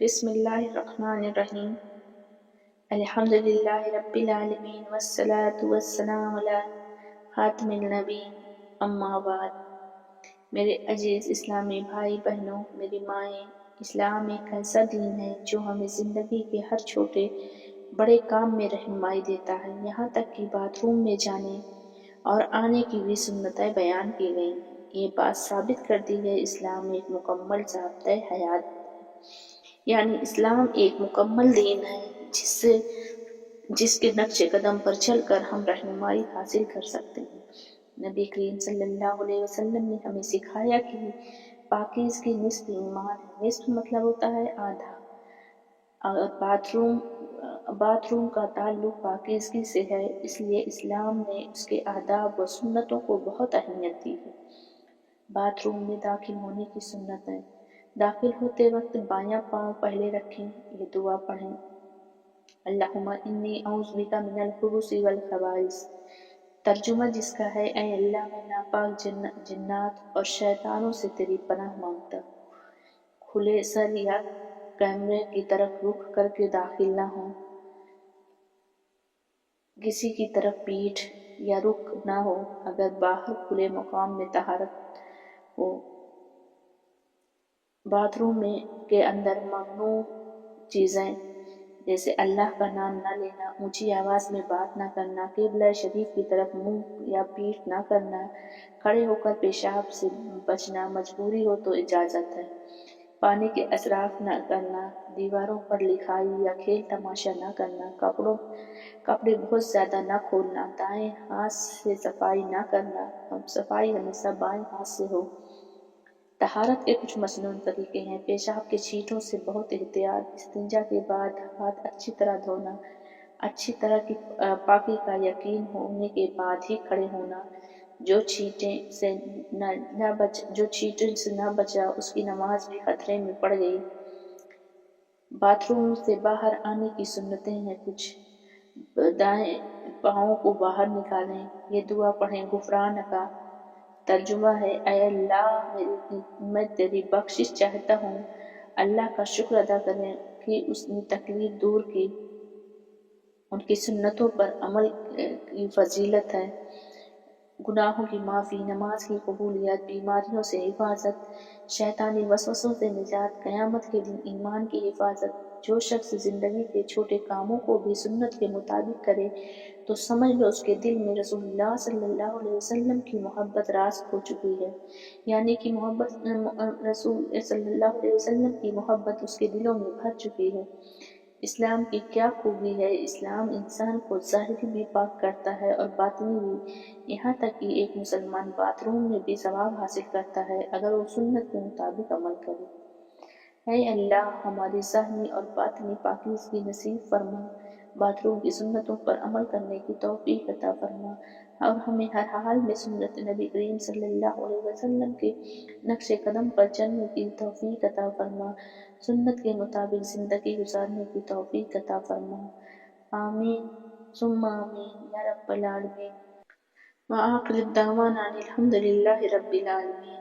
بسم اللہ الرحمن الرحیم الحمدللہ رب العالمین والصلاة والسلام علی خاتم النبیین اما بعد۔ میرے عزیز اسلامی بھائی بہنوں، میری مائیں، اسلام ایک ایسا دین ہے جو ہمیں زندگی کے ہر چھوٹے بڑے کام میں رہنمائی دیتا ہے، یہاں تک کہ باتھ روم میں جانے اور آنے کی بھی سنتیں بیان کی گئی ہیں۔ یہ بات ثابت کرتی ہے اسلام ایک مکمل ضابطۂ حیات ہے، یعنی اسلام ایک مکمل دین ہے جس کے نقش قدم پر چل کر ہم رہنمائی حاصل کر سکتے ہیں۔ نبی کریم صلی اللہ علیہ وسلم نے ہمیں سکھایا کہ پاکیزگی نصف ایمان ہے۔ نصف مطلب ہوتا ہے آدھا۔ اور باتھ روم کا تعلق پاکیزگی سے ہے، اس لیے اسلام نے اس کے آداب و سنتوں کو بہت اہمیت دی ہے۔ باتھ روم میں داخل ہونے کی سنتیں: داخل ہوتے وقت بایاں پاؤں پہلے رکھیں، یہ دعا پڑھیں: اللہم انی اعوذ بک من الخبث والخبائث۔ ترجمہ جس کا ہے: اے اللہ، میں ناپاک جنات اور شیطانوں سے تیری پناہ مانگتا ہوں۔ کھلے سر یا کیمرے کی طرف رخ کر کے داخل نہ ہوں، کسی کی طرف پیٹھ یا رخ نہ ہو۔ اگر باہر کھلے مقام میں طہارت ہو۔ باتھ روم میں کے اندر ممنوع چیزیں جیسے اللہ کا نام نہ لینا، اونچی آواز میں بات نہ کرنا، قبلہ شریف کی طرف منہ یا پیٹھ نہ کرنا، کھڑے ہو کر پیشاب سے بچنا، مجبوری ہو تو اجازت ہے، پانی کے اصراف نہ کرنا، دیواروں پر لکھائی یا کھیل تماشا نہ کرنا، کپڑے بہت زیادہ نہ کھولنا، دائیں ہاتھ سے صفائی نہ کرنا، صفائی ہمیشہ بائیں ہاتھ سے ہو۔ طہارت کے کچھ مسنون طریقے ہیں: پیشاب کے چھینٹوں سے بہت احتیاط، استنجا کے بعد ہاتھ اچھی طرح دھونا، اچھی طرح کی پاکی کا یقین ہونے کے بعد ہی کھڑے ہونا، جو چھینٹے سے نہ بچا اس کی نماز بھی خطرے میں پڑ گئی۔ باتھ روم سے باہر آنے کی سنتیں ہیں کچھ: دائیں پاؤں کو باہر نکالیں، یہ دعا پڑھیں: غفرانک۔ ترجمہ ہے: اے اللہ، میں تیری بخشش چاہتا ہوں۔ اللہ کا شکر ادا کریں کہ اس نے تکلیف دور کی، ان کی سنتوں پر عمل کی فضیلت ہے۔ گناہوں کی معافی، نماز کی قبولیت، بیماریوں سے حفاظت، شیطانی وسوسوں سے نجات، قیامت کے دن ایمان کی حفاظت۔ جو شخص زندگی کے چھوٹے کاموں کو بھی سنت کے مطابق کرے تو سمجھ لو اس کے دل میں رسول اللہ صلی اللہ علیہ وسلم کی محبت راسخ ہو چکی ہے، یعنی کہ رسول صلی اللہ علیہ وسلم کی محبت اس کے دلوں میں بھر چکی ہے۔ اسلام کی کیا خوبی ہے! اسلام انسان کو ظاہری بھی پاک کرتا ہے اور باطنی بھی، یہاں تک کہ ایک مسلمان باتھ روم میں بھی ثواب حاصل کرتا ہے اگر وہ سنت کے مطابق عمل کرے۔ اے اللہ، ہماری ظاہری اور باطنی پاکیزگی نصیب فرما، باتھ روم کی سنتوں پر عمل کرنے کی توفیق عطا فرما اور ہمیں ہر حال میں سنت نبی کریم صلی اللہ علیہ وسلم کے نقش قدم پر چلنے کی توفیق عطا فرما، سنت کے مطابق زندگی گزارنے کی توفیق عطا فرما۔ آمین ثم آمین یا رب العالمین۔ وآخر دعوانا الحمدللہ رب العالمین۔